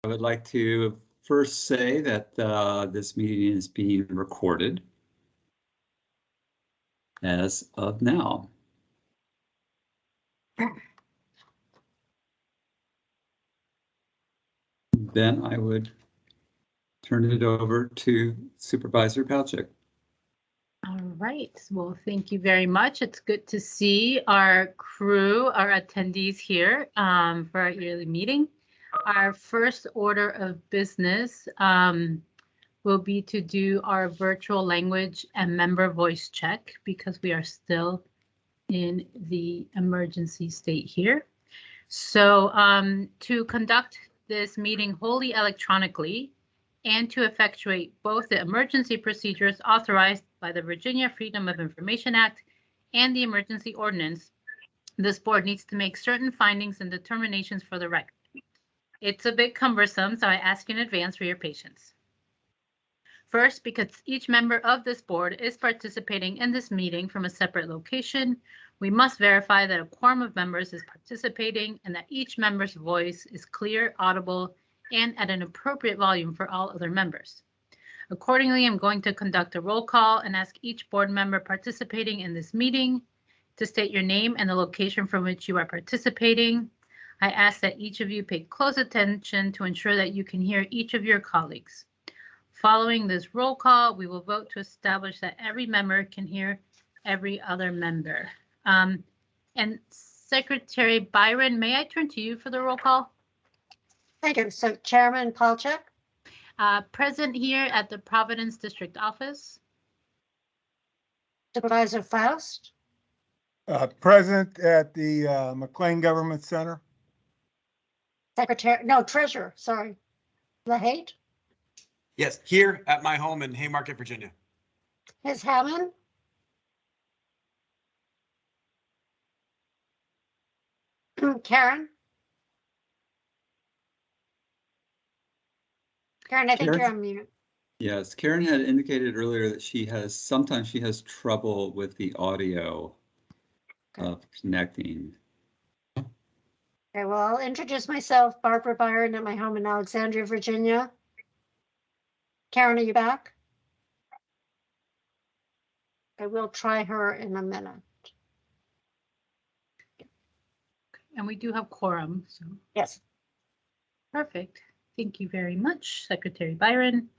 I would like to first say that this meeting is being recorded as of now. Then I would turn it over to Supervisor Palchik. All right. Well, thank you very much. It's good to see our crew, our attendees here for our yearly meeting. Our first order of business will be to do our virtual language and member voice check because we are still in the emergency state here. So to conduct this meeting wholly electronically and to effectuate both the emergency procedures authorized by the Virginia Freedom of Information Act and the emergency ordinance, this board needs to make certain findings and determinations for the record. It's a bit cumbersome, so I ask in advance for your patience. First, because each member of this board is participating in this meeting from a separate location, we must verify that a quorum of members is participating and that each member's voice is clear, audible, and at an appropriate volume for all other members. Accordingly, I'm going to conduct a roll call and ask each board member participating in this meeting to state your name and the location from which you are participating. I ask that each of you pay close attention to ensure that you can hear each of your colleagues. Following this roll call, we will vote to establish that every member can hear every other member. And Secretary Byron, may I turn to you for the roll call? Thank you. So Chairman Palchik? Present here at the Providence District Office. Supervisor Faust? Present at the McLean Government Center. Treasurer, sorry. LaHaight? Yes, here at my home in Haymarket, Virginia. Ms. Hammond? Karen? Karen, I think you're on mute. Yes, Karen had indicated earlier that sometimes she has trouble with the audio of connecting. Okay, well, I'll introduce myself, Barbara Byron, at my home in Alexandria, Virginia. Karen, are you back? I will try her in a minute. And we do have quorum, so. Yes. Perfect. Thank you very much, Secretary Byron.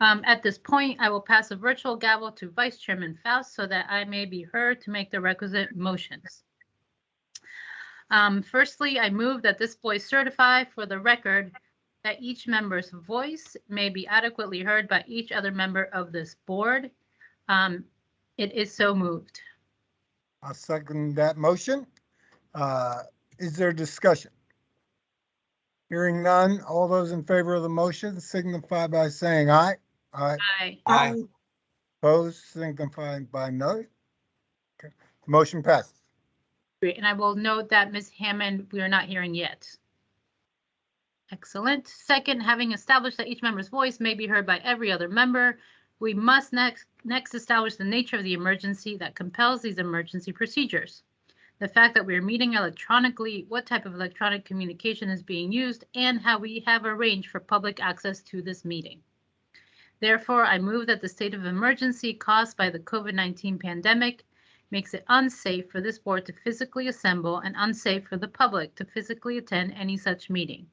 At this point, I will pass a virtual gavel to Vice Chairman Faust so that I may be heard to make the requisite motions. Firstly, I move that this voice certify for the record that each member's voice may be adequately heard by each other member of this board. It is so moved. I'll second that motion. Is there discussion? Hearing none, all those in favor of the motion signify by saying aye. Aye. Aye. Aye. Opposed, signify by no. Okay. Motion passes. Great, and I will note that Ms. Hammond, we are not hearing yet. Excellent. Second, having established that each member's voice may be heard by every other member, we must next establish the nature of the emergency that compels these emergency procedures. The fact that we are meeting electronically, what type of electronic communication is being used, and how we have arranged for public access to this meeting. Therefore, I move that the state of emergency caused by the COVID-19 pandemic makes it unsafe for this board to physically assemble and unsafe for the public to physically attend any such meeting.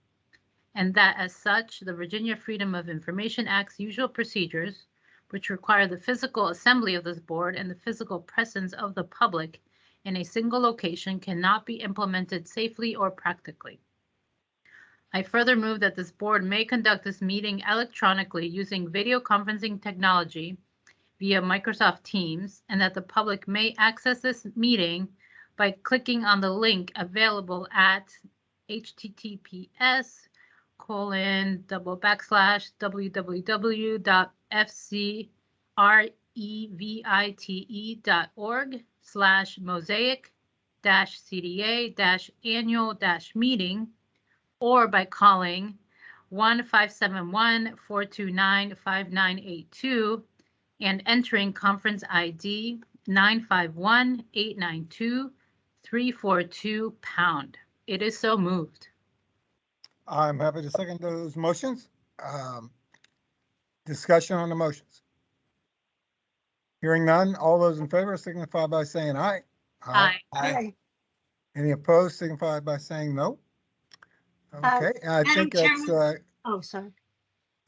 And that as such, the Virginia Freedom of Information Act's usual procedures, which require the physical assembly of this board and the physical presence of the public in a single location, cannot be implemented safely or practically. I further move that this board may conduct this meeting electronically using video conferencing technology via Microsoft Teams, and that the public may access this meeting by clicking on the link available at https://www.fcrevite.org/mosaic-cda-annual-meeting, or by calling 1-571-429-5982 and entering conference ID 951-892-342#. It is so moved. I'm happy to second those motions. Discussion on the motions. Hearing none, all those in favor signify by saying aye. Aye. Aye. Any opposed signify by saying no. Okay, and I Madam think that's Chairman? Oh, sorry.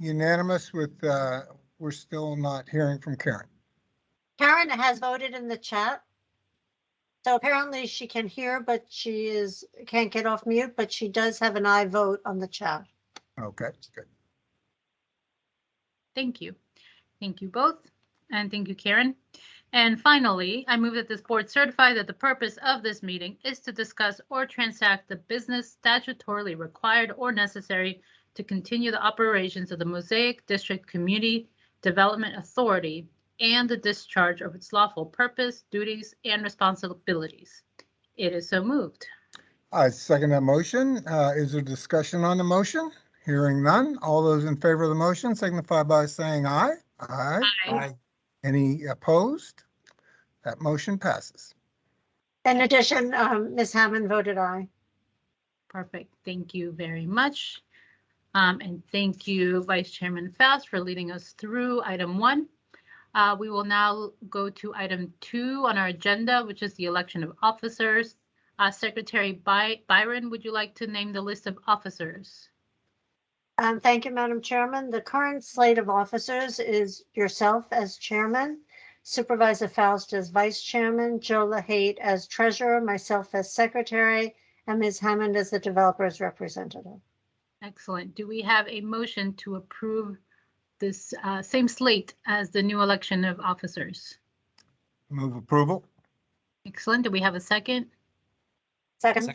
unanimous with, we're still not hearing from Karen. Karen has voted in the chat. So apparently she can hear, but can't get off mute, but she does have an aye vote on the chat. Okay, good. Thank you. Thank you both. And thank you, Karen. And finally, I move that this board certify that the purpose of this meeting is to discuss or transact the business statutorily required or necessary to continue the operations of the Mosaic District Community Development Authority and the discharge of its lawful purpose, duties, and responsibilities. It is so moved. I second that motion. Is there discussion on the motion? Hearing none, all those in favor of the motion signify by saying aye. Aye. Aye. Any opposed? That motion passes. In addition, Ms. Hammond voted aye. Perfect. Thank you very much. And thank you, Vice Chairman Faust, for leading us through item 1. We will now go to item 2 on our agenda, which is the election of officers. Secretary Byron, would you like to name the list of officers? Thank you, Madam Chairman. The current slate of officers is yourself as chairman, Supervisor Faust as vice chairman, Joe LaHate as treasurer, myself as secretary, and Ms. Hammond as the developer's representative. Excellent. Do we have a motion to approve this same slate as the new election of officers? Move approval. Excellent. Do we have a second? Second.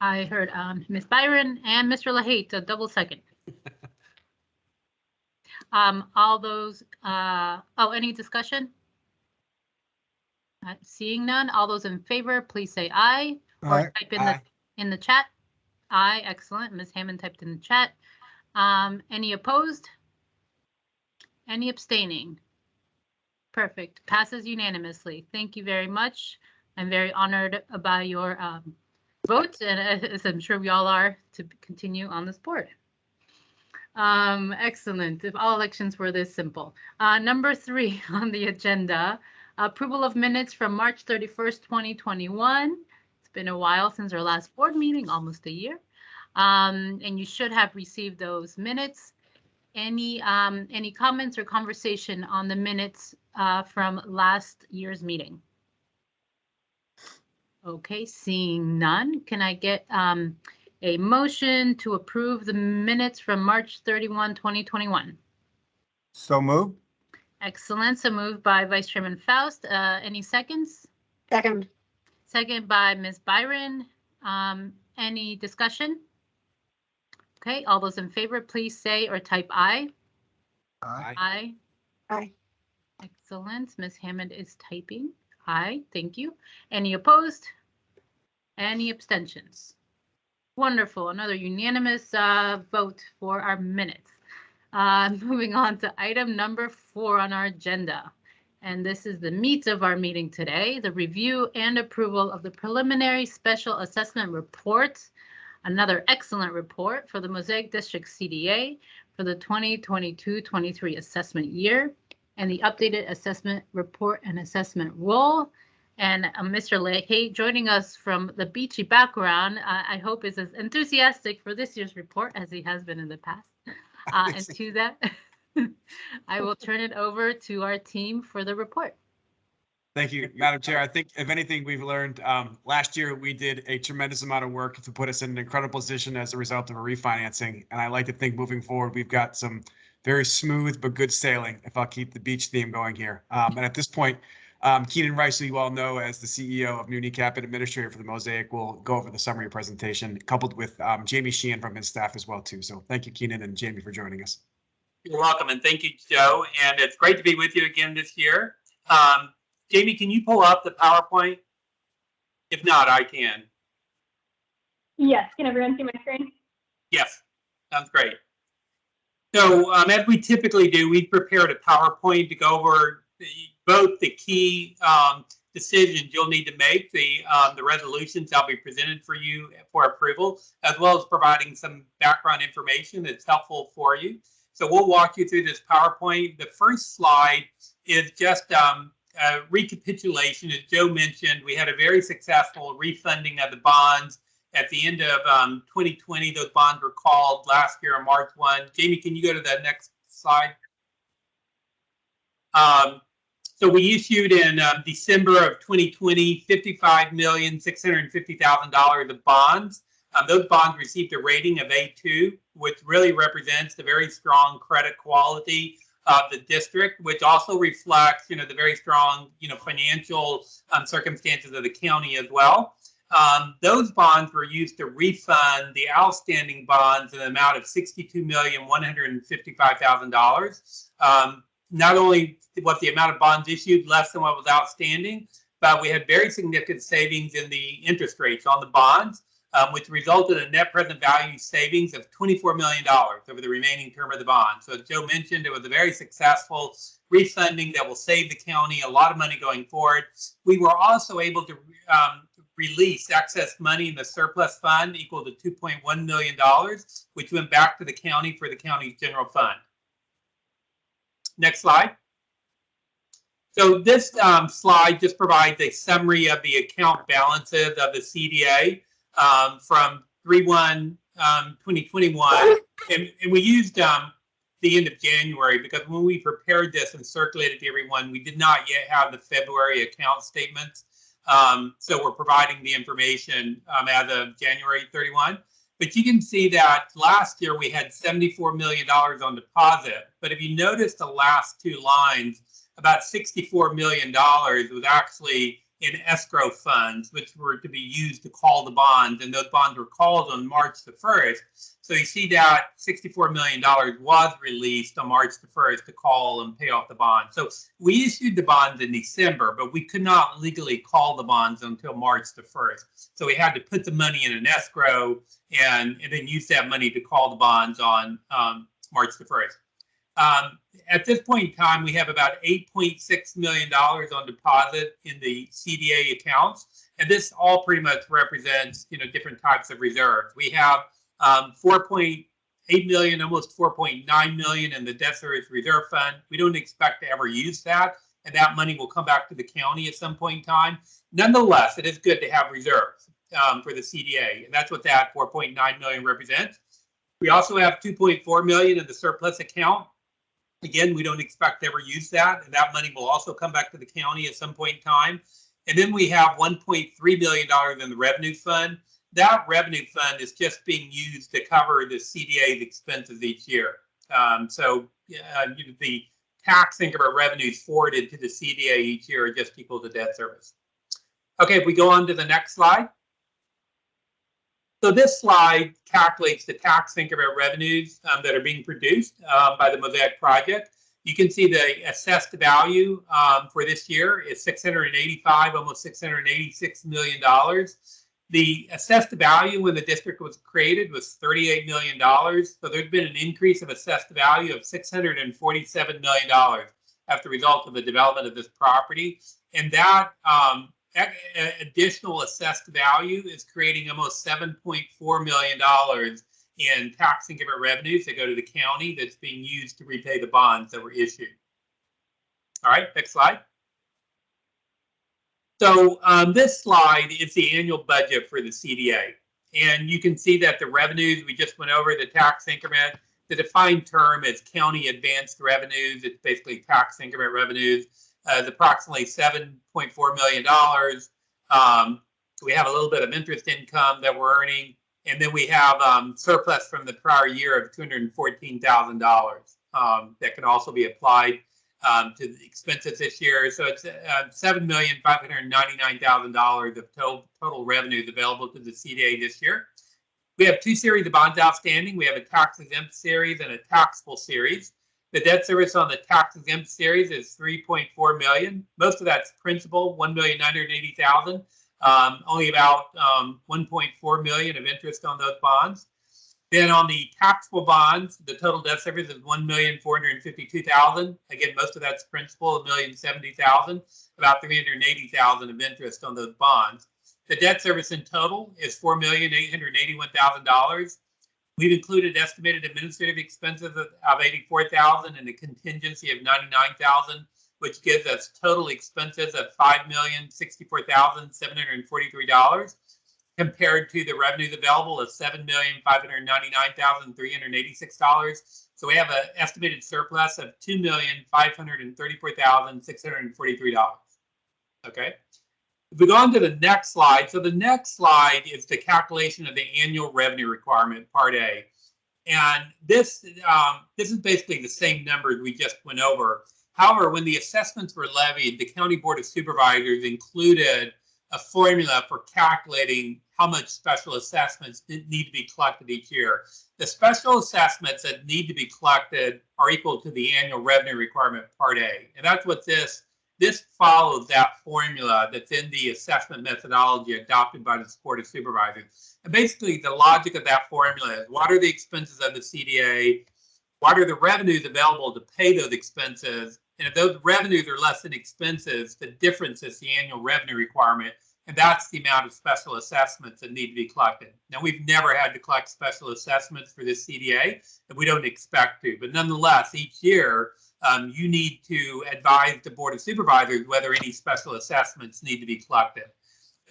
I heard Ms. Byron and Mr. LaHate, a double second. All those, any discussion? Seeing none, all those in favor, please say aye. Or Aye. type in the chat. Aye, excellent. Ms. Hammond typed in the chat. Any opposed? Any abstaining? Perfect. Passes unanimously. Thank you very much. I'm very honored by your vote, and as I'm sure we all are, to continue on this board. Excellent. If all elections were this simple. Number 3 on the agenda, approval of minutes from March 31st, 2021. It's been a while since our last board meeting, almost a year. And you should have received those minutes. Any comments or conversation on the minutes from last year's meeting? Okay, seeing none, can I get a motion to approve the minutes from March 31, 2021? So moved. Excellent. So moved by Vice Chairman Faust. Any seconds? Second. Second by Ms. Byron. Any discussion? Okay, all those in favor, please say or type aye. Aye. Aye. Aye. Excellent. Ms. Hammond is typing. Aye, thank you. Any opposed? Any abstentions? Wonderful. Another unanimous vote for our minutes. Moving on to item number 4 on our agenda. And this is the meat of our meeting today, the review and approval of the preliminary special assessment report, another excellent report for the Mosaic District CDA for the 2022-23 assessment year, and the updated assessment report and assessment roll. And Mr. LaHate joining us from the beachy background, I hope is as enthusiastic for this year's report as he has been in the past. And to that, I will turn it over to our team for the report. Thank you, Madam Chair. I think if anything we've learned, last year we did a tremendous amount of work to put us in an incredible position as a result of a refinancing. And I like to think moving forward, we've got some very smooth but good sailing, if I'll keep the beach theme going here. And at this point, Keenan Rice, who you all know as the CEO of Muni Cap and Administrator for the Mosaic, will go over the summary presentation, coupled with Jamie Sheehan from his staff as well, too. So thank you, Keenan and Jamie, for joining us. You're welcome, and thank you, Joe. And it's great to be with you again this year. Jamie, can you pull up the PowerPoint? If not, I can. Yes, can everyone see my screen? Yes, sounds great. So as we typically do, we've prepared a PowerPoint to go over both the key decisions you'll need to make, the resolutions that'll be presented for you for approval, as well as providing some background information that's helpful for you. So we'll walk you through this PowerPoint. The first slide is just a recapitulation. As Joe mentioned, we had a very successful refunding of the bonds at the end of 2020. Those bonds were called last year on March 1. Jamie, can you go to the next slide? So we issued in December of 2020, $55,650,000 of bonds. Those bonds received a rating of A2, which really represents the very strong credit quality of the district, which also reflects, the very strong, financial circumstances of the county as well. Those bonds were used to refund the outstanding bonds in the amount of $62,155,000. Not only was the amount of bonds issued less than what was outstanding, but we had very significant savings in the interest rates on the bonds, which resulted in net present value savings of $24 million over the remaining term of the bond. So as Joe mentioned, it was a very successful refunding that will save the county a lot of money going forward. We were also able to release excess money in the surplus fund equal to $2.1 million, which went back to the county for the county's general fund. Next slide. So this slide just provides a summary of the account balances of the CDA from 3/1/2021, and we used the end of January because when we prepared this and circulated to everyone, we did not yet have the February account statements. So we're providing the information as of January 31. But you can see that last year we had $74 million on deposit. But if you notice the last two lines, about $64 million was actually in escrow funds, which were to be used to call the bonds. And those bonds were called on March the 1st. So you see that $64 million was released on March the 1st to call and pay off the bond. So we issued the bonds in December, but we could not legally call the bonds until March the 1st. So we had to put the money in an escrow and then use that money to call the bonds on March the 1st. At this point in time, we have about $8.6 million on deposit in the CDA accounts. And this all pretty much represents, different types of reserves. We have $4.8 million, almost $4.9 million in the debt service reserve fund. We don't expect to ever use that, and that money will come back to the county at some point in time. Nonetheless, it is good to have reserves for the CDA, and that's what that $4.9 million represents. We also have $2.4 million in the surplus account. Again, we don't expect to ever use that, and that money will also come back to the county at some point in time. And then we have $1.3 million in the revenue fund. That revenue fund is just being used to cover the CDA's expenses each year. So the tax increment revenues forwarded to the CDA each year are just equal to debt service. Okay, if we go on to the next slide. So this slide calculates the tax increment revenues that are being produced by the Mosaic project. You can see the assessed value for this year is $685, almost $686 million. The assessed value when the district was created was $38 million. So there's been an increase of assessed value of $647 million as the result of the development of this property. And that additional assessed value is creating almost $7.4 million in tax increment revenues that go to the county that's being used to repay the bonds that were issued. All right, next slide. So this slide is the annual budget for the CDA. And you can see that the revenues, we just went over the tax increment. The defined term is county advanced revenues. It's basically tax increment revenues. Is approximately $7.4 million. We have a little bit of interest income that we're earning. And then we have surplus from the prior year of $214,000 that can also be applied to the expenses this year. So it's $7,599,000 of total revenues available to the CDA this year. We have two series of bonds outstanding. We have a tax exempt series and a taxable series. The debt service on the tax exempt series is $3.4 million. Most of that's principal, $1,980,000. Only about $1.4 million of interest on those bonds. Then on the taxable bonds, the total debt service is $1,452,000. Again, most of that's principal, $1,070,000. about $380,000 of interest on those bonds. The debt service in total is $4,881,000. We've included estimated administrative expenses of $84,000 and a contingency of $99,000, which gives us total expenses of $5,064,743, compared to the revenues available of $7,599,386. So we have an estimated surplus of $2,534,643. Okay. If we go on to the next slide, so the next slide is the calculation of the annual revenue requirement, Part A. And this is basically the same numbers we just went over. However, when the assessments were levied, the County Board of Supervisors included a formula for calculating how much special assessments need to be collected each year. The special assessments that need to be collected are equal to the annual revenue requirement, Part A. And that's what this follows that formula that's in the assessment methodology adopted by the Board of Supervisors. And basically, the logic of that formula is, what are the expenses of the CDA? What are the revenues available to pay those expenses? And if those revenues are less than expenses, the difference is the annual revenue requirement. And that's the amount of special assessments that need to be collected. Now, we've never had to collect special assessments for this CDA, and we don't expect to. But nonetheless, each year, you need to advise the Board of Supervisors whether any special assessments need to be collected.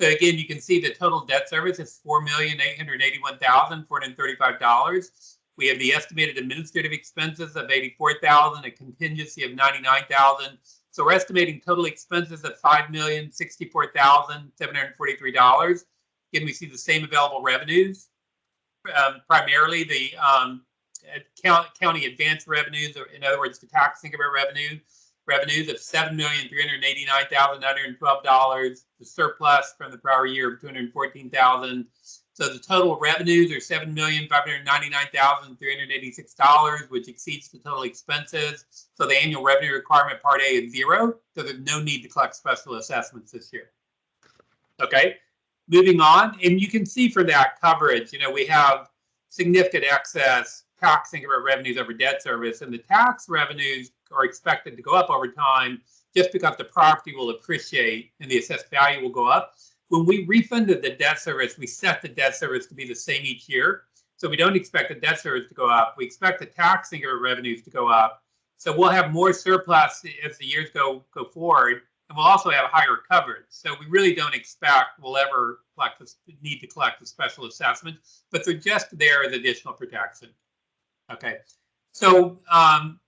So again, you can see the total debt service is $4,881,435. We have the estimated administrative expenses of $84,000, a contingency of $99,000. So we're estimating total expenses of $5,064,743. Again, we see the same available revenues, primarily the county advance revenues, or in other words, the tax increment revenues of $7,389,912. The surplus from the prior year of $214,000. So the total revenues are $7,599,386, which exceeds the total expenses. So the annual revenue requirement, Part A, is 0. So there's no need to collect special assessments this year. Okay, moving on, and you can see for that coverage, we have significant excess tax increment revenues over debt service, and the tax revenues are expected to go up over time just because the property will appreciate and the assessed value will go up. When we refunded the debt service, we set the debt service to be the same each year. So we don't expect the debt service to go up. We expect the tax increment revenues to go up. So we'll have more surplus as the years go forward, and we'll also have higher coverage. So we really don't expect we'll ever need to collect the special assessment, but they're just there as additional protection. Okay. So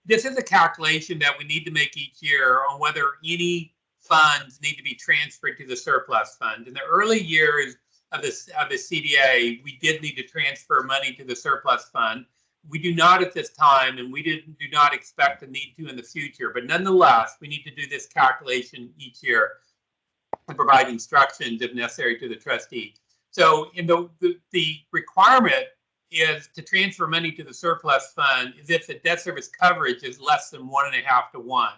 this is a calculation that we need to make each year on whether any funds need to be transferred to the surplus fund. In the early years of the CDA, we did need to transfer money to the surplus fund. We do not at this time, and we do not expect to need to in the future. But nonetheless, we need to do this calculation each year and provide instructions if necessary to the trustee. So in the requirement is to transfer money to the surplus fund is if the debt service coverage is less than 1.5 to 1.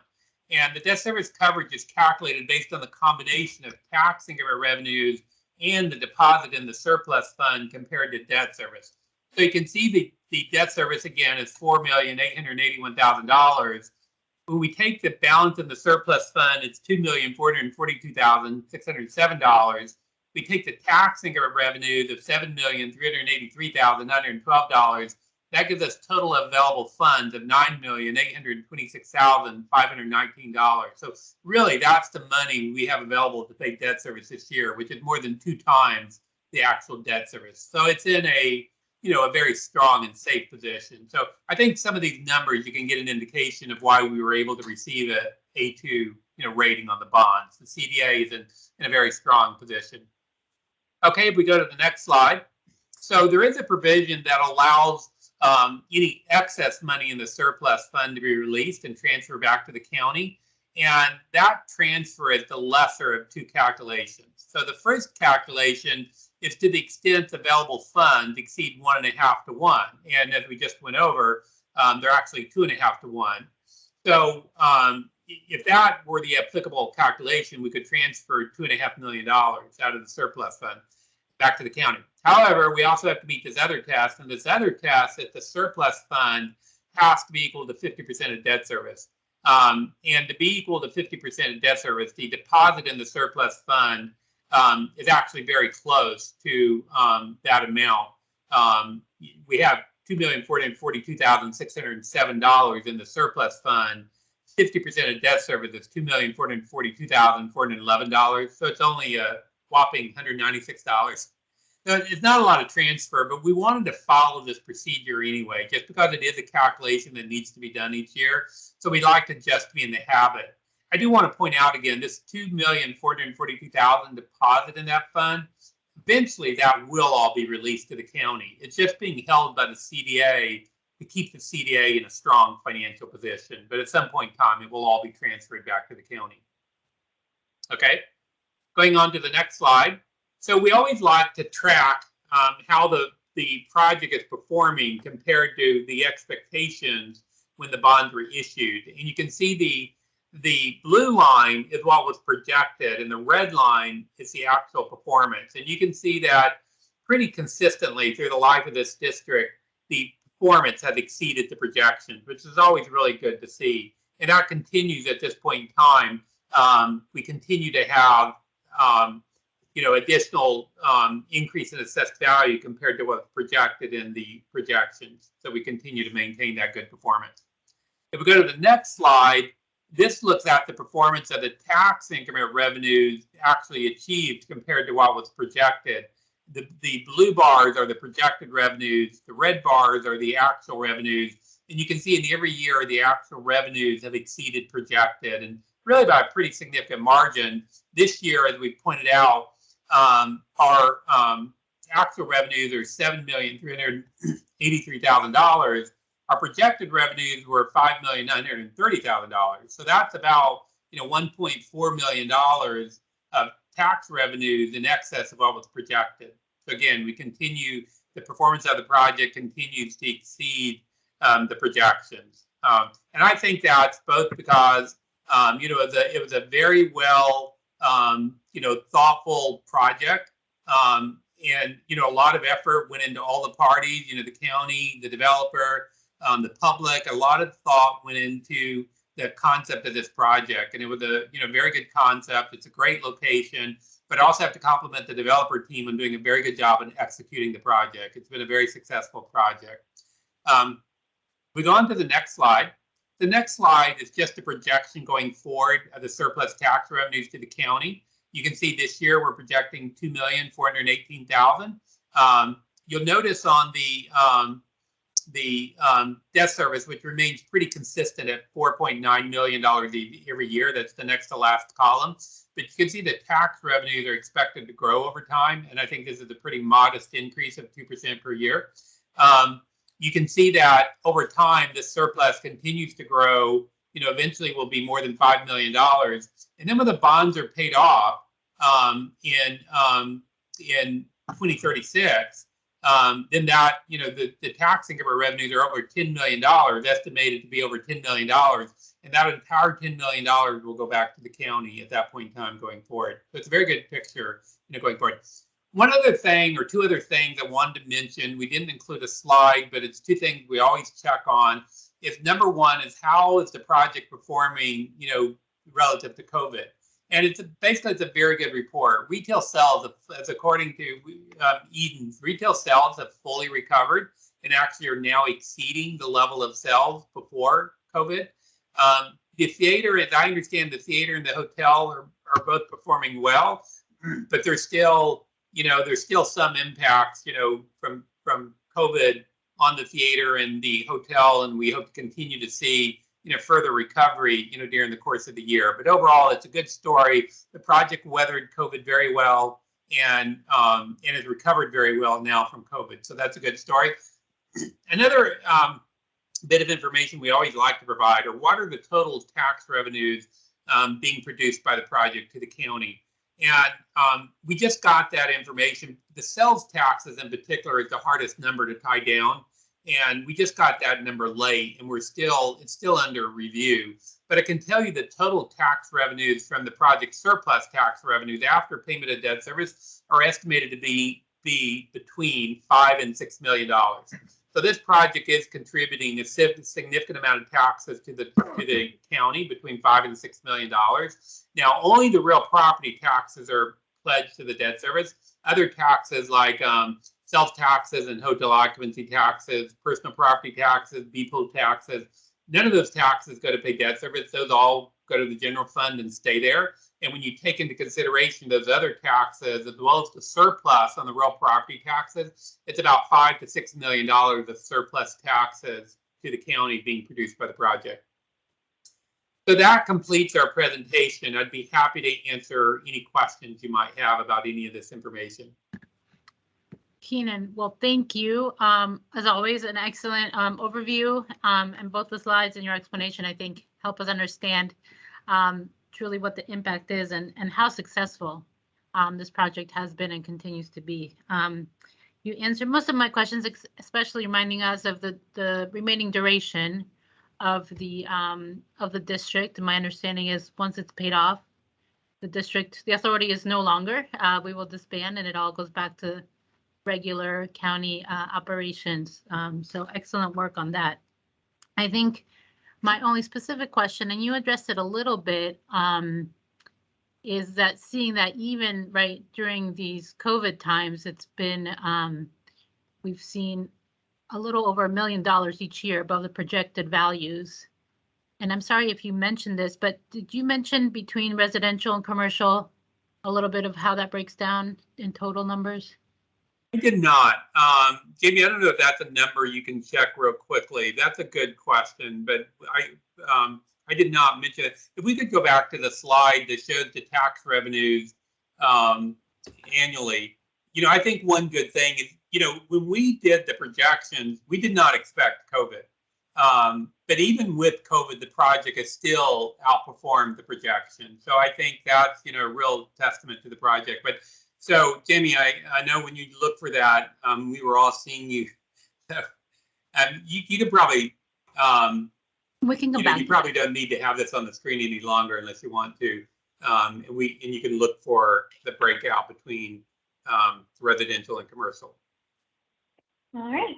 And the debt service coverage is calculated based on the combination of tax increment revenues and the deposit in the surplus fund compared to debt service. So you can see the debt service again is $4,881,000. When we take the balance in the surplus fund, it's $2,442,607. We take the tax increment revenues of $7,383,912. That gives us total available funds of $9,826,519. So really, that's the money we have available to pay debt service this year, which is more than 2 times the actual debt service. So it's in a very strong and safe position. So I think some of these numbers, you can get an indication of why we were able to receive a A2 rating on the bonds. The CDA is in a very strong position. Okay, if we go to the next slide. So there is a provision that allows any excess money in the surplus fund to be released and transfer back to the county. And that transfer is the lesser of 2 calculations. So the first calculation is to the extent available funds exceed 1.5 to 1. And as we just went over, they're actually 2.5 to 1. So if that were the applicable calculation, we could transfer $2.5 million out of the surplus fund back to the county. However, we also have to meet this other test, and this other test that the surplus fund has to be equal to 50% of debt service. And to be equal to 50% of debt service, the deposit in the surplus fund is actually very close to that amount. We have $2,442,607 in the surplus fund. 50% of debt service is $2,442,411. So it's only a whopping $196. So it's not a lot of transfer, but we wanted to follow this procedure anyway, just because it is a calculation that needs to be done each year. So we'd like to just be in the habit. I do want to point out again, this $2,442,000 deposit in that fund, eventually that will all be released to the county. It's just being held by the CDA to keep the CDA in a strong financial position. But at some point in time, it will all be transferred back to the county. Okay, going on to the next slide. So we always like to track how the project is performing compared to the expectations when the bonds were issued. And you can see the blue line is what was projected, and the red line is the actual performance. And you can see that pretty consistently through the life of this district, the performance has exceeded the projections, which is always really good to see. And that continues at this point in time. We continue to have additional increase in assessed value compared to what's projected in the projections. So we continue to maintain that good performance. If we go to the next slide, this looks at the performance of the tax increment revenues actually achieved compared to what was projected. The blue bars are the projected revenues, the red bars are the actual revenues, and you can see in every year the actual revenues have exceeded projected, and really by a pretty significant margin. This year, as we pointed out, our actual revenues are $7,383,000. Our projected revenues were $5,930,000. So that's about $1.4 million of tax revenues in excess of what was projected. So again, the performance of the project continues to exceed the projections. And I think that's both because it was a very well thoughtful project. And a lot of effort went into all the parties, the county, the developer, the public. A lot of thought went into the concept of this project, and it was a very good concept. It's a great location, but I also have to compliment the developer team on doing a very good job in executing the project. It's been a very successful project. We go on to the next slide. The next slide is just a projection going forward of the surplus tax revenues to the county. You can see this year we're projecting $2,418,000. You'll notice on the debt service, which remains pretty consistent at $4.9 million every year. That's the next to last column. But you can see the tax revenues are expected to grow over time, and I think this is a pretty modest increase of 2% per year. You can see that over time, this surplus continues to grow. Eventually will be more than $5 million. And then when the bonds are paid off in 2036, then that, the tax increment revenues are over $10 million, estimated to be over $10 million. And that entire $10 million will go back to the county at that point in time going forward. So it's a very good picture, going forward. One other thing or two other things I wanted to mention, we didn't include a slide, but it's two things we always check on. If number one is how is the project performing, relative to COVID? And it's basically a very good report. Retail sales, as according to Eden's, retail sales have fully recovered and actually are now exceeding the level of sales before COVID. The theater, as I understand, the theater and the hotel are both performing well, but there's still some impacts, from COVID on the theater and the hotel, and we hope to continue to see further recovery during the course of the year. But overall, it's a good story. The project weathered COVID very well and has recovered very well now from COVID. So that's a good story. Another bit of information we always like to provide are what are the total tax revenues being produced by the project to the county. And we just got that information. The sales taxes in particular is the hardest number to tie down. And we just got that number late, and it's still under review. But I can tell you the total tax revenues from the project surplus tax revenues after payment of debt service are estimated to be between $5 and $6 million. So So this project is contributing a significant amount of taxes to the county, between $5 and $6 million. Now, only the real property taxes are pledged to the debt service. Other taxes like sales taxes and hotel occupancy taxes, personal property taxes, BPO taxes, none of those taxes go to pay debt service. Those all go to the general fund and stay there. And when you take into consideration those other taxes, as well as the surplus on the real property taxes, it's about $5 to $6 million of surplus taxes to the county being produced by the project. So that completes our presentation. I'd be happy to answer any questions you might have about any of this information. Keenan, well, thank you. As always, an excellent overview, and both the slides and your explanation, I think, help us understand truly what the impact is and how successful this project has been and continues to be. You answered most of my questions, especially reminding us of the remaining duration of the district. My understanding is once it's paid off, the authority is no longer. We will disband, and it all goes back to regular county operations. So excellent work on that. I think my only specific question, and you addressed it a little bit, is that seeing that even right during these COVID times, it's been, we've seen a little over $1 million each year above the projected values. And I'm sorry if you mentioned this, but did you mention between residential and commercial a little bit of how that breaks down in total numbers? I did not. Jamie, I don't know if that's a number you can check real quickly. That's a good question, but I did not mention it. If we could go back to the slide that showed the tax revenues annually, I think one good thing is, when we did the projections, we did not expect COVID. But even with COVID, the project has still outperformed the projection. So I think that's, a real testament to the project. But so, Jamie, I know when you look for that, we were all seeing you. You could probably, we can go back. You probably don't need to have this on the screen any longer unless you want to. And you can look for the breakout between residential and commercial. All right.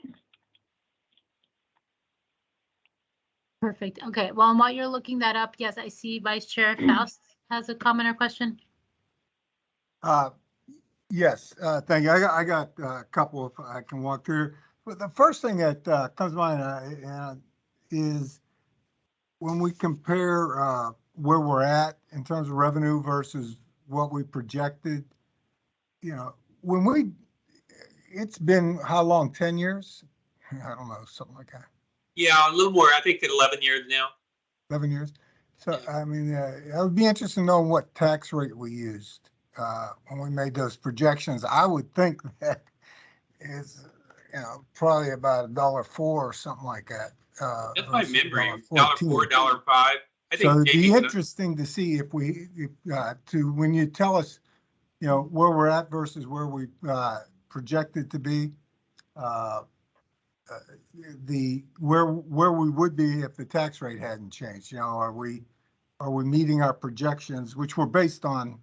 Perfect. Okay. Well, and while you're looking that up, yes, I see Vice Chair Faust has a comment or question. Yes, thank you. I got a couple if I can walk through. But the first thing that comes to mind is when we compare where we're at in terms of revenue versus what we projected, it's been how long, 10 years? I don't know, something like that. Yeah, a little more. I think it's 11 years now. 11 years. So, I mean, it would be interesting to know what tax rate we used when we made those projections. I would think that is, probably about $1.04 or something like that. That's my memory. $1.14. $1.04, $1.05. I think So it'd be interesting to see if when you tell us, where we're at versus where we projected to be, where we would be if the tax rate hadn't changed. Are we meeting our projections, which were based on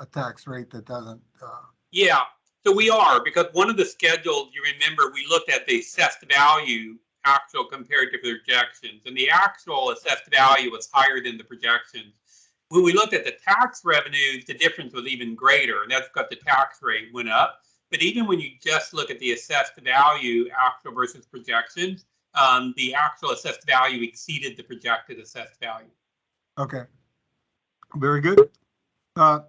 a tax rate that doesn't? Yeah, so we are, because one of the schedules, you remember, we looked at the assessed value actual compared to projections, and the actual assessed value was higher than the projections. When we looked at the tax revenues, the difference was even greater, and that's because the tax rate went up. But even when you just look at the assessed value, actual versus projections, the actual assessed value exceeded the projected assessed value. Okay, very good. Now,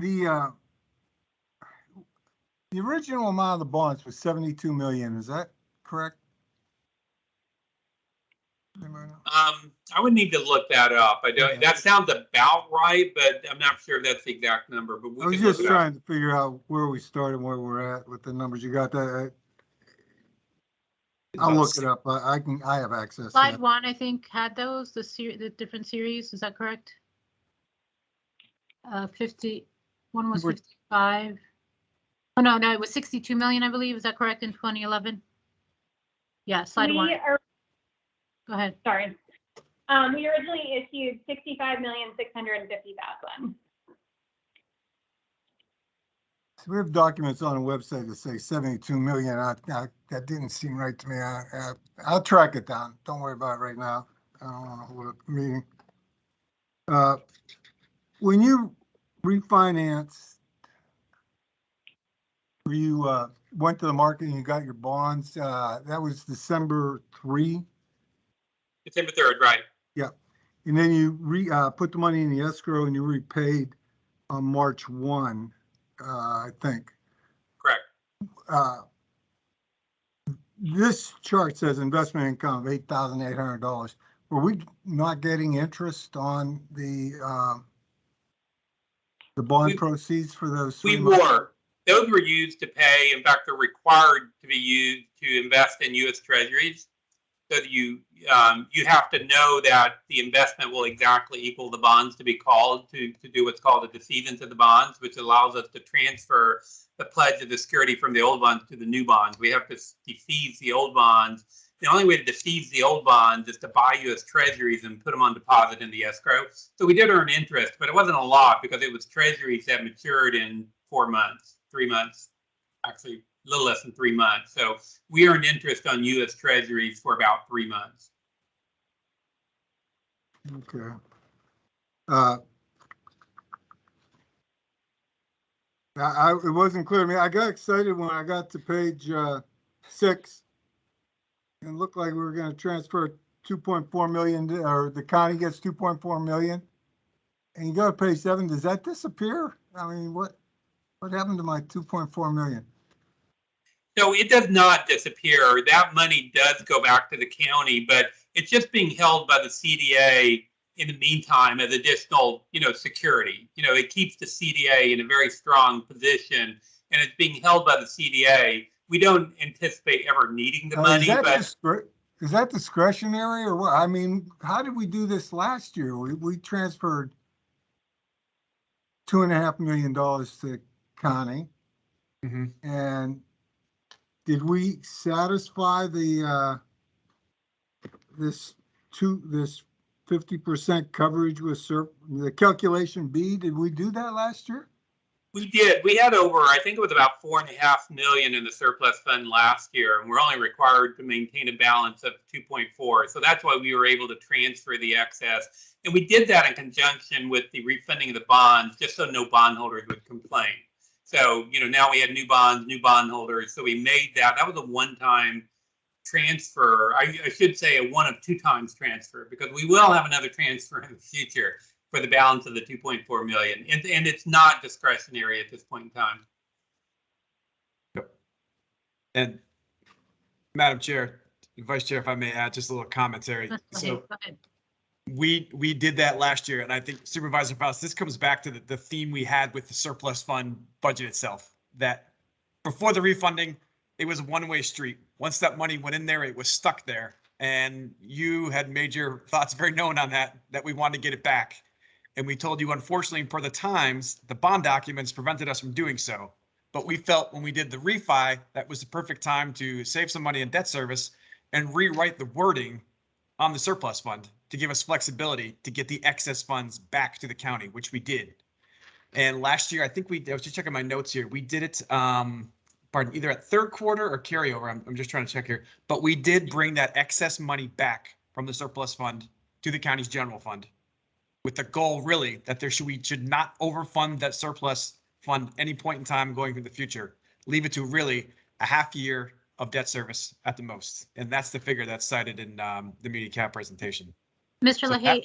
the original amount of the bonds was $72 million. Is that correct? I would need to look that up. I don't. That sounds about right, but I'm not sure if that's the exact number. But I was just trying to figure out where we started, where we're at with the numbers you got. That I'll look it up. I have access. Slide 1, I think, had those the different series. Is that correct? 51 was 55. Oh no, it was 62 million, I believe. Is that correct in 2011? Yeah, slide 1. Go ahead. Sorry. We originally issued 65,650,000. So we have documents on the website that say 72 million. That didn't seem right to me. I'll track it down. Don't worry about it right now. I don't want to hold a meeting. When you refinance, you went to the market and you got your bonds, that was December 3. December 3rd, right? Yeah. And then you put the money in the escrow and you repaid on March 1, I think. Correct. This chart says investment income of $8,800. Were we not getting interest on the bond proceeds for those 3 We months? were. Those were used to pay. In fact, they're required to be used to invest in U.S. Treasuries. So that you have to know that the investment will exactly equal the bonds to be called to do what's called a decedent of the bonds, which allows us to transfer the pledge of the security from the old bonds to the new bonds. We have to defease the old bonds. The only way to defease the old bonds is to buy U.S. Treasuries and put them on deposit in the escrow. So we did earn interest, but it wasn't a lot because it was Treasuries that matured in 4 months, 3 months, actually a little less than 3 months. So we earned interest on U.S. Treasuries for about 3 months. Okay. It wasn't clear to me. I got excited when I got to page 6. It looked like we were going to transfer 2.4 million, or the county gets 2.4 million. And you go to page 7. Does that disappear? I mean, what happened to my 2.4 million? So it does not disappear. That money does go back to the county, but it's just being held by the CDA in the meantime as additional, security. It keeps the CDA in a very strong position, and it's being held by the CDA. We don't anticipate ever needing the money, is that discretionary or what? I mean, how did we do this last year? We transferred $2.5 million to county, and did we satisfy the this 50% coverage with the calculation B? Did we do that last year? We did. We had over, I think it was about $4.5 million in the surplus fund last year, and we're only required to maintain a balance of 2.4. So that's why we were able to transfer the excess. And we did that in conjunction with the refunding of the bonds, just so no bondholders would complain. So, now we had new bonds, new bondholders. So we made that. That was a one-time transfer. I should say a 1 of 2 times transfer, because we will have another transfer in the future for the balance of the 2.4 million. And it's not discretionary at this point in time. Yep. And Madam Chair, Vice Chair, if I may add just a little commentary. So we did that last year, and I think Supervisor Faust, this comes back to the theme we had with the surplus fund budget itself, that before the refunding, it was a one-way street. Once that money went in there, it was stuck there. And you had made your thoughts very known on that we wanted to get it back. And we told you, unfortunately, per the times, the bond documents prevented us from doing so. But we felt when we did the refi, that was the perfect time to save some money in debt service and rewrite the wording on the surplus fund to give us flexibility to get the excess funds back to the county, which we did. And last year, I think I was just checking my notes here. We did it, either at third quarter or carryover. I'm just trying to check here. But we did bring that excess money back from the surplus fund to the county's general fund, with the goal really that we should not overfund that surplus fund any point in time going into the future. Leave it to really a half year of debt service at the most. And that's the figure that's cited in the media cap presentation. Mr. So LaHaye,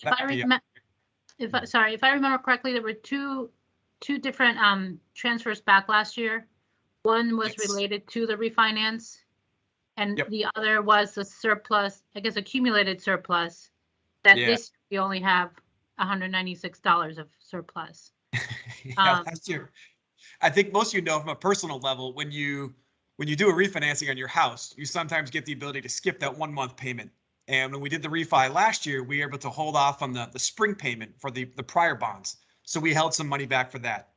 if I remember correctly, there were two different transfers back last year. One was related to the refinance, and the other was the surplus, I guess, accumulated surplus that this we only have $196 of surplus. Last year, I think most of you know from a personal level, when you do a refinancing on your house, you sometimes get the ability to skip that 1 month payment. And when we did the refi last year, we were able to hold off on the spring payment for the prior bonds. So we held some money back for that.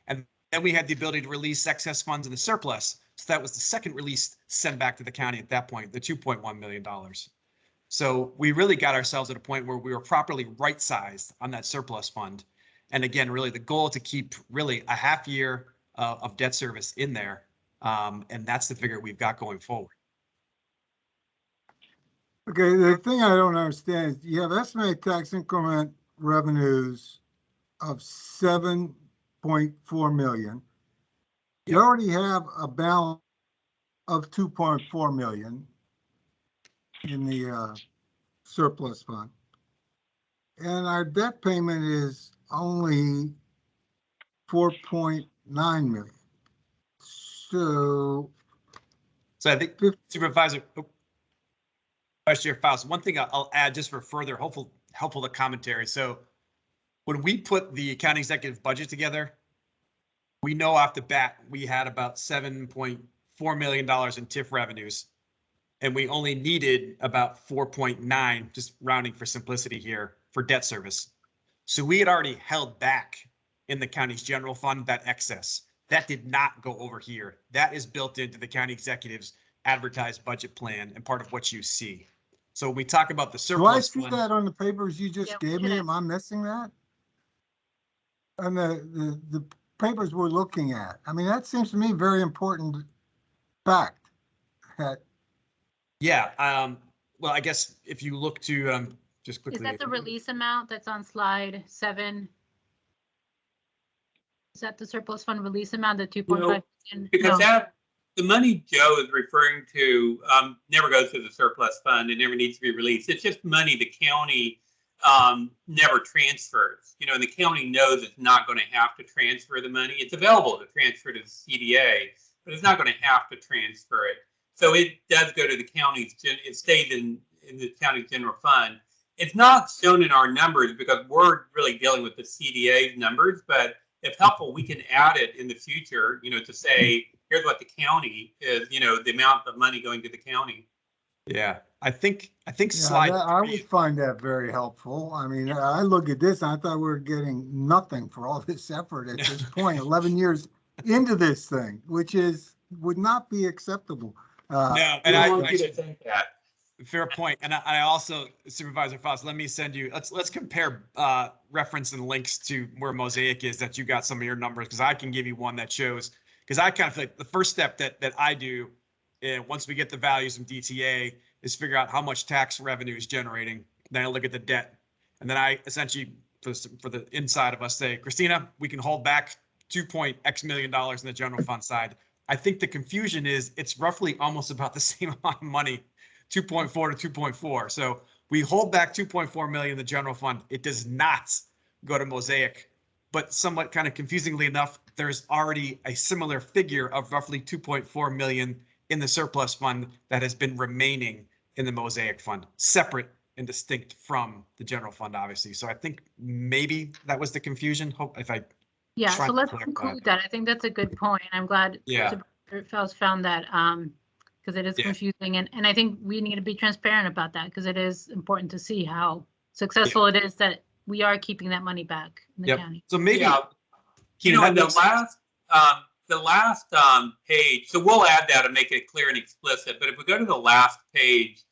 And then we had the ability to release excess funds in the surplus. So that was the second release sent back to the county at that point, the $2.1 million. So we really got ourselves at a point where we were properly right-sized on that surplus fund. And again, really the goal to keep really a half year of debt service in there. And that's the figure we've got going forward. Okay, the thing I don't understand is you have estimated tax increment revenues of 7.4 million. You already have a balance of 2.4 million in the surplus fund. And our debt payment is only 4.9 million. So I think Supervisor, Vice Chair Faust, one thing I'll add just for further helpful to commentary. So when we put the county executive budget together, we know off the bat we had about $7.4 million in TIF revenues, and we only needed about 4.9, just rounding for simplicity here, for debt service. So we had already held back in the county's general fund that excess. That did not go over here. That is built into the county executive's advertised budget plan and part of what you see. So when we talk about the do I surplus see fund, that on the papers you just Yeah, gave should me? I- Am I missing that? And the papers we're looking at. I mean, that seems to me very important fact. That yeah, well, I guess if you look to just quickly. Is that the release amount that's on slide 7? Is that the surplus fund release amount, the 2.5 million? Because No. the money Joe is referring to never goes to the surplus fund. It never needs to be released. It's just money the county never transfers. You know, and the county knows it's not going to have to transfer the money. It's available to transfer to the CDA, but it's not going to have to transfer it. So it does go to the county's. It stays in the county's general fund. It's not shown in our numbers because we're really dealing with the CDA's numbers, but if helpful, we can add it in the future, you know, to say, here's what the county is, you know, the amount of money going to the county. Yeah, I think yeah, slide I 3. would find that very helpful. I mean, I look at this and I thought we were getting nothing for all this effort at this point, 11 years into this thing, which would not be acceptable. No, We and don't I want you to actually, think that. fair point. And I also, Supervisor Faust, let me send you, let's compare reference and links to where Mosaic is, that you got some of your numbers, because I can give you one that shows, because I kind of feel like the first step that I do, once we get the values from DTA, is figure out how much tax revenue is generating. Then I look at the debt. And then I essentially, for the inside of us, say, Christina, we can hold back $2.x million in the general fund side. I think the confusion is it's roughly almost about the same amount of money, 2.4 to 2.4. So we hold back 2.4 million in the general fund. It does not go to Mosaic, but somewhat kind of confusingly enough, there's already a similar figure of roughly 2.4 million in the surplus fund that has been remaining in the Mosaic fund, separate and distinct from the general fund, obviously. So I think maybe that was the confusion. Hope if I Yeah, try so to let's clarify conclude that. I think that's a good point. I'm glad Yeah. Supervisor Faust found that because it is Yeah. confusing. And I think we need to be transparent about that because it is important to see how successful it is that we are keeping that money back in the Yep. county. So maybe, Yeah. You know, that in the makes- last page, so we'll add that and make it clear and explicit. But if we go to the last page,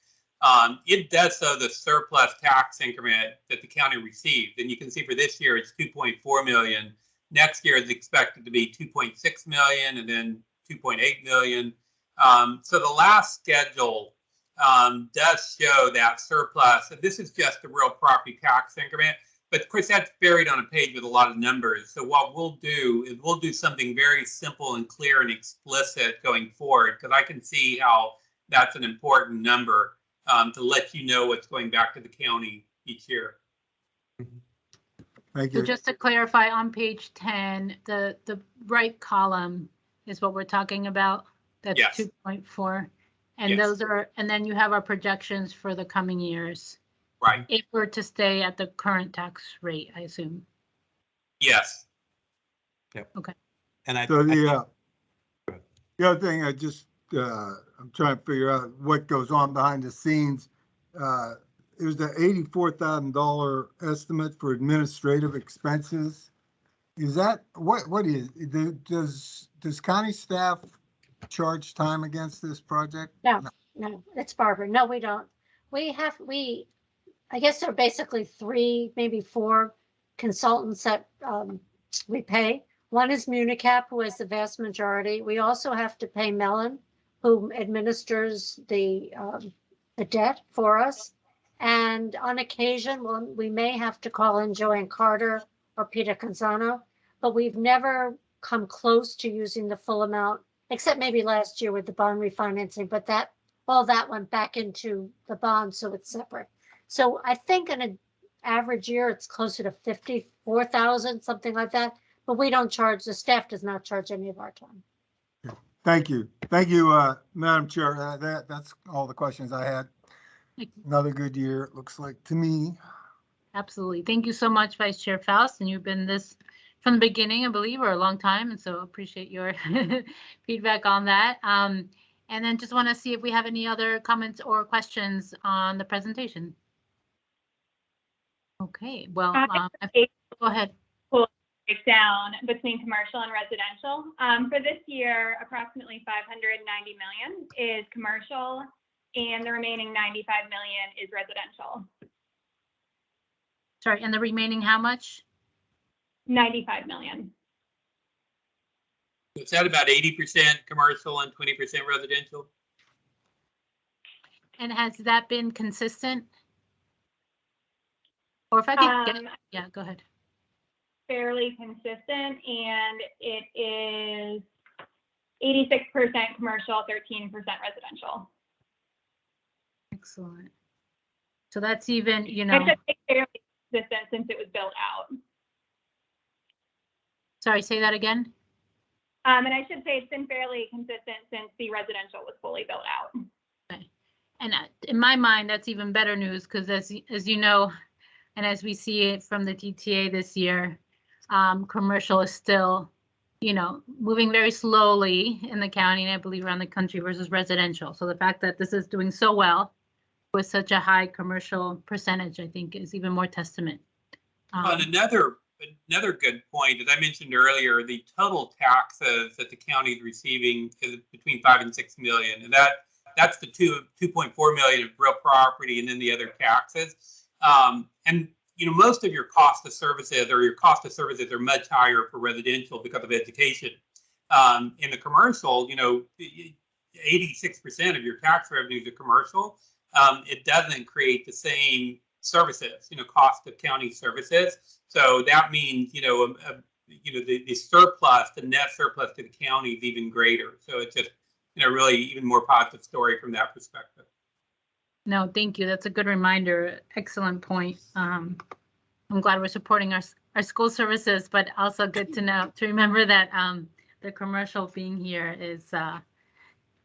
it does show the surplus tax increment that the county received. And you can see for this year, it's 2.4 million. Next year is expected to be 2.6 million and then 2.8 million. So the last schedule does show that surplus. And this is just the real property tax increment. But of course, that's buried on a page with a lot of numbers. So what we'll do is we'll do something very simple and clear and explicit going forward, because I can see how that's an important number to let you know what's going back to the county each year. Thank So you. just to clarify, on page 10, the right column is what we're talking about. That's Yes. 2.4. And Yes. those are, and then you have our projections for the coming years. Right. If we're to stay at the current tax rate, I assume. Yes. and I, So I think- the other thing I'm trying to figure out what goes on behind the scenes. There's the $84,000 estimate for administrative expenses. Is that, what is, does county staff charge time against this project? No, it's Barbara. No, we don't. I guess there are basically 3, maybe 4 consultants that we pay. One is Municap, who has the vast majority. We also have to pay Mellon, who administers the debt for us. And on occasion, we may have to call in Joanne Carter or Peter Canzano, but we've never come close to using the full amount, except maybe last year with the bond refinancing, but all that went back into the bond, so it's separate. So I think in an average year, it's closer to 54,000, something like that. But we don't charge, the staff does not charge any of our time. Thank you. Thank you, Madam Chair. That's all the questions I had. Another good year, it looks like to me. Absolutely. Thank you so much, Vice Chair Faust. And you've been this from the beginning, I believe, or a long time. And so appreciate your feedback on that. And then just want to see if we have any other comments or questions on the presentation. Okay, well, go ahead. Breakdown between commercial and residential. For this year, approximately 590 million is commercial, and the remaining 95 million is residential. Sorry, and the remaining how much? 95 million. Is that about 80% commercial and 20% residential? And has that been consistent? Or if I could get, yeah, go ahead. Fairly consistent, and it is 86% commercial, 13% residential. Excellent. So that's even, you know. It's fairly consistent since it was built out. Sorry, say that again. And I should say it's been fairly consistent since the residential was fully built out. Okay. And in my mind, that's even better news because as you know, and as we see it from the TTA this year, commercial is still, you know, moving very slowly in the county and I believe around the country versus residential. So the fact that this is doing so well with such a high commercial percentage, I think is even more testament. And another good point, as I mentioned earlier, the total taxes that the county is receiving is between 5 and 6 million, and that's the 2.4 million of real property, and then the other taxes. And you know, most of your cost of services are much higher for residential because of education. In the commercial, you know, 86% of your tax revenues are commercial. It doesn't create the same services, you know, cost of county services. So that means, you know, the surplus, the net surplus to the county is even greater. So it's just, you know, really even more positive story from that perspective. No, thank you. That's a good reminder. Excellent point. I'm glad we're supporting our school services, but also good to remember that the commercial being here is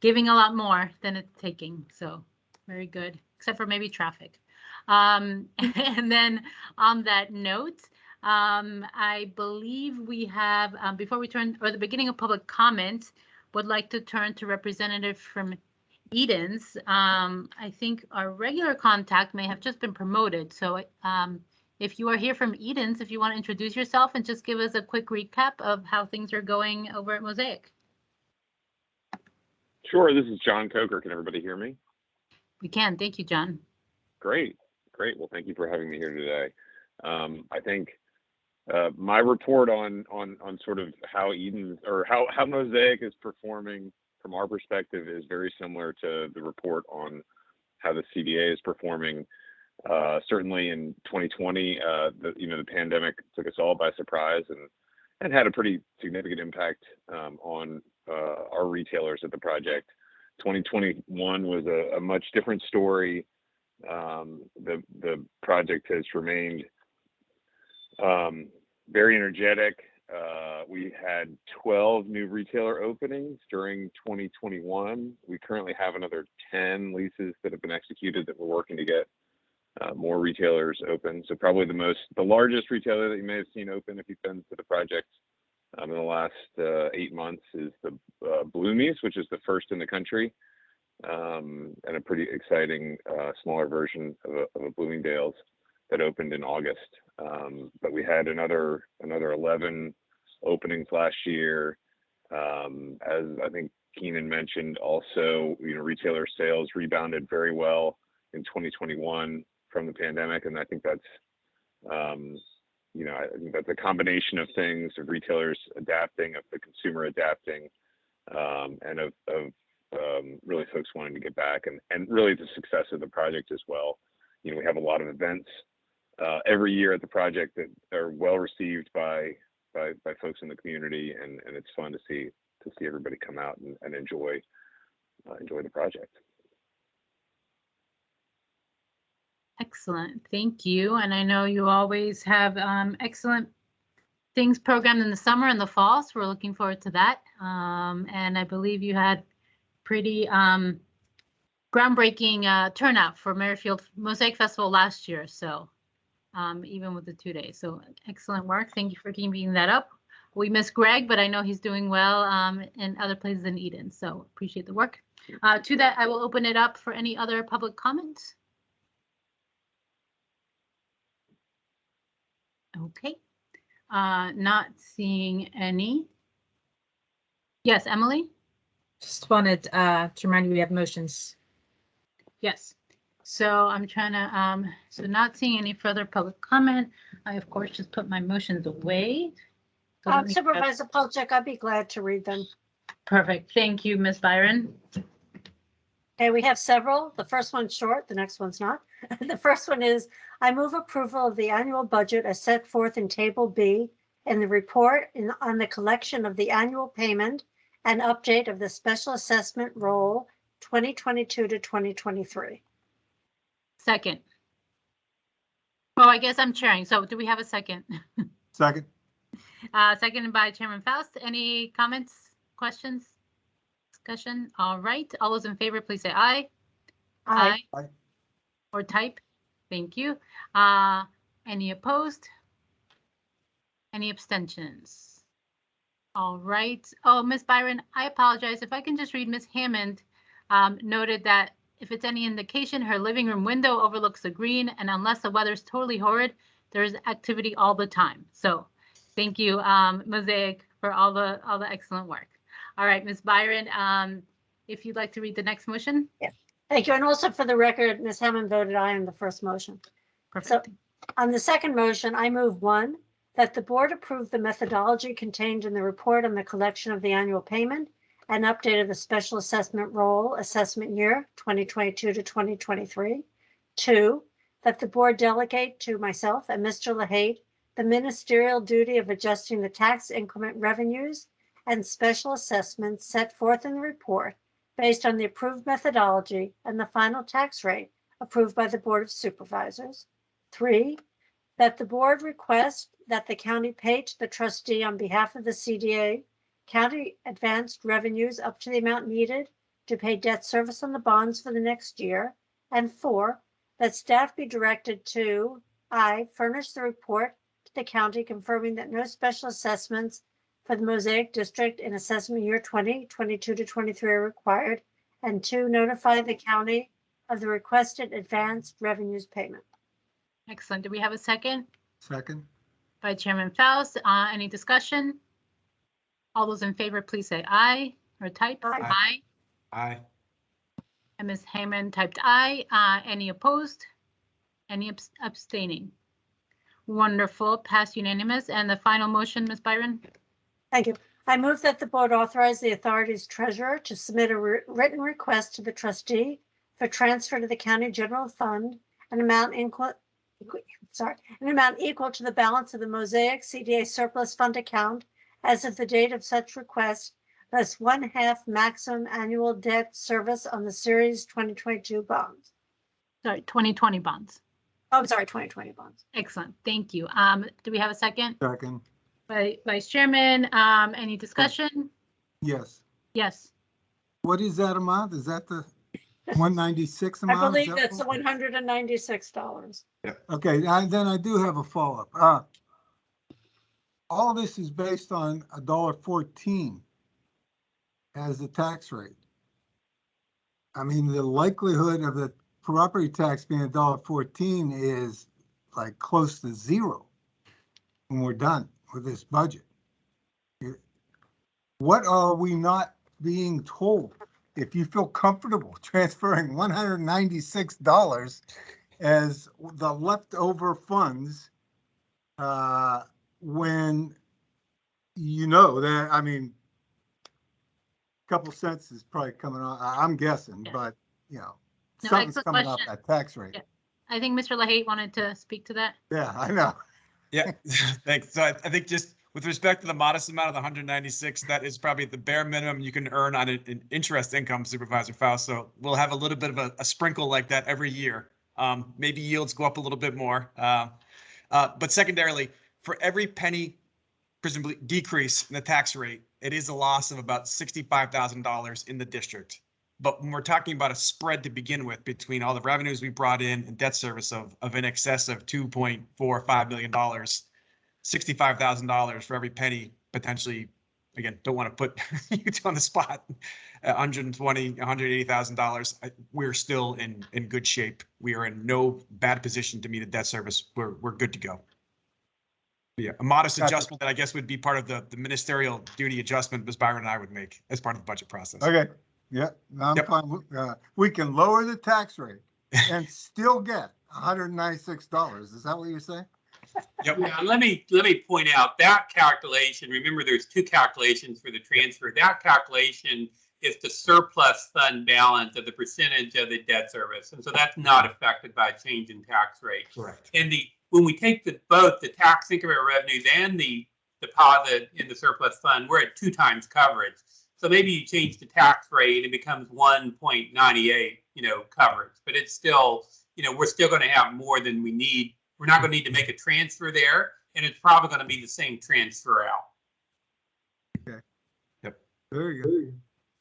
giving a lot more than it's taking. So very good, except for maybe traffic. And then on that note, I believe we have, before we turn, or the beginning of public comment, would like to turn to representative from Edens. I think our regular contact may have just been promoted. So if you are here from Edens, if you want to introduce yourself and just give us a quick recap of how things are going over at Mosaic. Sure, this is John Coker. Can everybody hear me? We can. Thank you, John. Great. Well, thank you for having me here today. I think my report on sort of how Edens or how Mosaic is performing from our perspective is very similar to the report on how the CDA is performing. Certainly in 2020, the pandemic took us all by surprise and had a pretty significant impact on our retailers at the project. 2021 was a much different story. The project has remained very energetic. We had 12 new retailer openings during 2021. We currently have another 10 leases that have been executed that we're working to get more retailers open. So probably the largest retailer that you may have seen open if you've been to the project in the last 8 months is the Bloomies, which is the first in the country, and a pretty exciting smaller version of a Bloomingdale's that opened in August. But we had another 11 openings last year. As I think Keenan mentioned, also, retailer sales rebounded very well in 2021 from the pandemic, and I think that's I think that's a combination of things, of retailers adapting, of the consumer adapting, and of really folks wanting to get back, and really the success of the project as well. We have a lot of events every year at the project that are well received by folks in the community, and it's fun to see everybody come out and enjoy the project. Excellent, thank you. And I know you always have excellent things programmed in the summer and the fall, so we're looking forward to that. And I believe you had pretty groundbreaking turnout for Merrifield Mosaic Festival last year, so even with the 2 days. So excellent work. Thank you for keeping that up. We miss Greg, but I know he's doing well in other places in Eden, so appreciate the work. To that, I will open it up for any other public comments. Okay, not seeing any. Yes, Emily? Just wanted to remind you we have motions. Yes. So I'm trying to, so not seeing any further public comment. I, of course, just put my motions away. So let me grab- Supervisor Polchek, I'd be glad to read them. Perfect. Thank you, Ms. Byron. Okay, we have several. The first one's short, the next one's not. The first one is, I move approval of the annual budget as set forth in Table B in the report on the collection of the annual payment and update of the special assessment roll 2022 to 2023. Second. Oh, I guess I'm chairing. So do we have a second? Second. Seconded by Chairman Faust. Any comments, questions, discussion? All right. All those in favor, please say aye. Aye. Aye. Or type. Thank you. Any opposed? Any abstentions? All right. Oh, Ms. Byron, I apologize. If I can just read Ms. Hammond noted that if it's any indication, her living room window overlooks the green, and unless the weather's totally horrid, there's activity all the time. So thank you, Mosaic, for all the excellent work. All right, Ms. Byron, if you'd like to read the next motion. Yeah. Thank you. And also for the record, Ms. Hammond voted aye on the first motion. Perfect. So on the second motion, I move one, that the board approve the methodology contained in the report on the collection of the annual payment and update of the special assessment roll assessment year 2022 to 2023. Two, that the board delegate to myself and Mr. LaHaye the ministerial duty of adjusting the tax increment revenues and special assessments set forth in the report based on the approved methodology and the final tax rate approved by the Board of Supervisors. Three, that the board request that the county pay to the trustee on behalf of the CDA county advanced revenues up to the amount needed to pay debt service on the bonds for the next year. And four, that staff be directed to furnish the report to the county confirming that no special assessments for the Mosaic District in assessment year 2022 to 23 are required, and two, notify the county of the requested advanced revenues payment. Excellent. Do we have a second? Second. By Chairman Faust. Any discussion? All those in favor, please say aye or type. Aye. Aye. And Ms. Hammond typed aye. Any opposed? Any abstaining? Wonderful. Passed unanimous. And the final motion, Ms. Byron? Thank you. I move that the board authorize the authority's treasurer to submit a written request to the trustee for transfer to the county general fund an amount equal to the balance of the Mosaic CDA surplus fund account as of the date of such request, plus 1/2 maximum annual debt service on the series 2022 bonds. Sorry, 2020 bonds. Oh, I'm sorry, 2020 bonds. Excellent. Thank you. Do we have a second? Second. By Vice Chairman, any discussion? Yes. Yes. What is that amount? Is that the 196 amount? I believe Is that that's the what- $196. Okay, then I do have a follow-up. All this is based on $1.14 as the tax rate. I mean, the likelihood of the property tax being $1.14 is like close to zero when we're done with this budget. What are we not being told? If you feel comfortable transferring $196 as the leftover funds when you know that, I mean, a couple cents is probably coming on, I'm guessing, Yeah. but, you know, No, something's excellent coming off question. that tax rate. Yeah. I think Mr. LaHaye wanted to speak to that. Yeah, I know. Yeah, thanks. So I think just with respect to the modest amount of the 196, that is probably the bare minimum you can earn on an interest income, Supervisor Faust. So we'll have a little bit of a sprinkle like that every year. Maybe yields go up a little bit more. But secondarily, for every penny presumably decrease in the tax rate, it is a loss of about $65,000 in the district. But when we're talking about a spread to begin with between all the revenues we brought in and debt service of in excess of $2.45 million, $65,000 for every penny potentially, again, don't want to put you on the spot, $120,000, $180,000, we're still in good shape. We are in no bad position to meet a debt service. We're good to go. Yeah, a modest Gotcha. adjustment that I guess would be part of the ministerial duty adjustment Ms. Byron and I would make as part of the budget process. Okay, yeah, I'm Yep. fine. We can lower the tax rate and still get $196. Is that what you're saying? Yep. Yeah, let me point out that calculation. Remember, there's two calculations for the transfer. That calculation is the surplus fund balance of the percentage of the debt service, and so that's not affected by a change in tax rate. Correct. And when we take both the tax increment revenues and the deposit in the surplus fund, we're at 2 times coverage. So maybe you change the tax rate and it becomes 1.98, coverage, but it's still, we're still going to have more than we need. We're not going to need to make a transfer there, and it's probably going to be the same transfer out. Okay. Yep. Very good.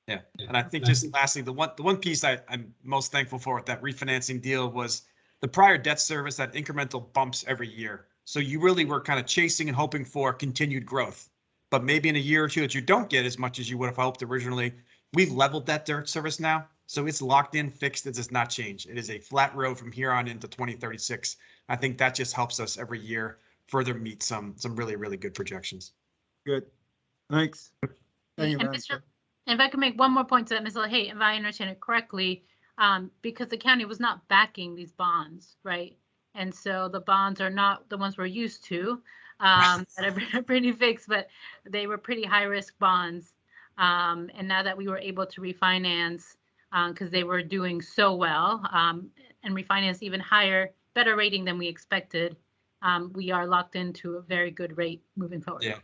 Yeah, and I think just lastly, the one piece I'm most thankful for with that refinancing deal was the prior debt service had incremental bumps every year. So you really were kind of chasing and hoping for continued growth. But maybe in a year or two that you don't get as much as you would have hoped originally, we've leveled that debt service now. So it's locked in, fixed, it does not change. It is a flat road from here on into 2036. I think that just helps us every year further meet some really, really good projections. Good. Thanks. Thank you, And Madam Chair. if I could make one more point to that, Ms. LaHaye, if I understand it correctly, because the county was not backing these bonds, right? And so the bonds are not the ones we're used to, that are pretty fixed, but they were pretty high risk bonds. And now that we were able to refinance, because they were doing so well, and refinance even higher, better rating than we expected, we are locked into a very good rate moving forward. Yeah.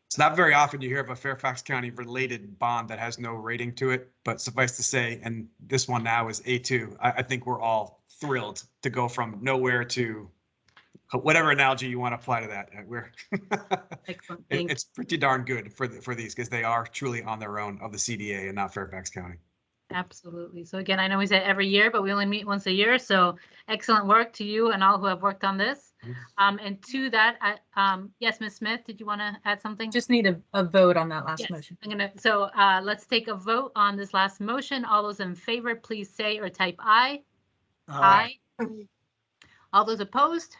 It's not very often you hear of a Fairfax County related bond that has no rating to it, but suffice to say, and this one now is A2, I think we're all thrilled to go from nowhere to whatever analogy you want to apply to that. Excellent. It's pretty darn good for these because they are truly on their own of the CDA and not Fairfax County. Absolutely. So again, I know we say every year, but we only meet once a year. So excellent work to you and all who have worked on this. And to that, yes, Ms. Smith, did you want to add something? Just need a vote on that last Yes, motion. So let's take a vote on this last motion. All those in favor, please say or type aye. Aye. All those opposed?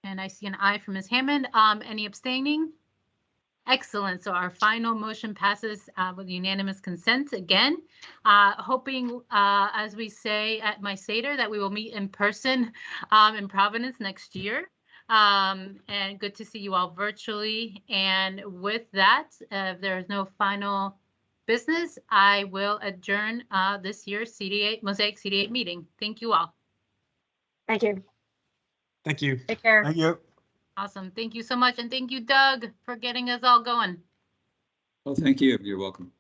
And I see an aye from Ms. Hammond. Any abstaining? Excellent. So our final motion passes with unanimous consent again. Hoping, as we say at my Seder, that we will meet in person in Providence next year. And good to see you all virtually. And with that, if there is no final business, I will adjourn this year's Mosaic CD8 meeting. Thank you all. Thank you. Thank you. Take care. Thank you. Awesome. Thank you so much. And thank you, Doug, for getting us all going. Oh, thank you. You're welcome.